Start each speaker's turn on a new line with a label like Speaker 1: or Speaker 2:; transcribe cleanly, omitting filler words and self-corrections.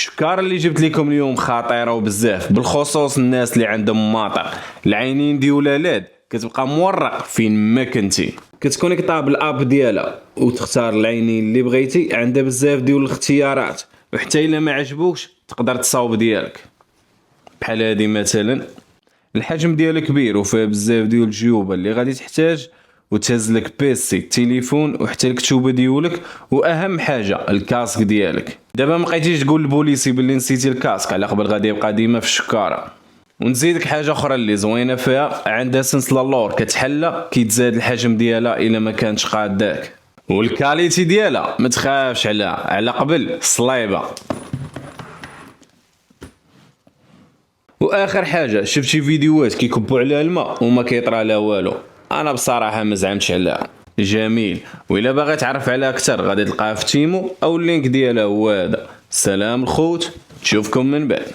Speaker 1: الشكاره اللي جبت لكم اليوم خطيره وبزاف، بالخصوص الناس اللي عندهم ماطر العينين ديولا لاد كتبقى مورق فين ما كنتي. كتكونيكطا بالاب ديالها وتختار العينين اللي بغيتي، عندها بزاف ديال الاختيارات، وحتى الا ما عجبوكش تقدر تصاوب ديالك بحال هادي مثلا. الحجم ديالها كبير وفيها بزاف ديال الجيوبه اللي غادي تحتاج، وتهز لك بيسي التليفون وحتى الكتوبه ديالك، واهم حاجه الكاسك ديالك. دابا ما بقيتيش تقول للبوليسي باللي نسيتي الكاسك، على قبل غادي يبقى ديما في الشكاره. ونزيدك حاجه اخرى اللي زوينه فيها، عندها سنسله اللور كتحلى كيتزاد الحجم ديالها الا ما كانتش قاداك، والكاليتي ديالها ما تخافش عليها، على قبل صليبه. واخر حاجه، شفت شي فيديوهات كيكبوا عليها الماء وما كيطرى لها والو، انا بصراحه ما زعمتش عليها. جميل. والا باغي تعرف عليها اكثر غادي تلقاها في تيمو او اللينك ديالها هو هذا. سلام الخوت، نشوفكم من بعد.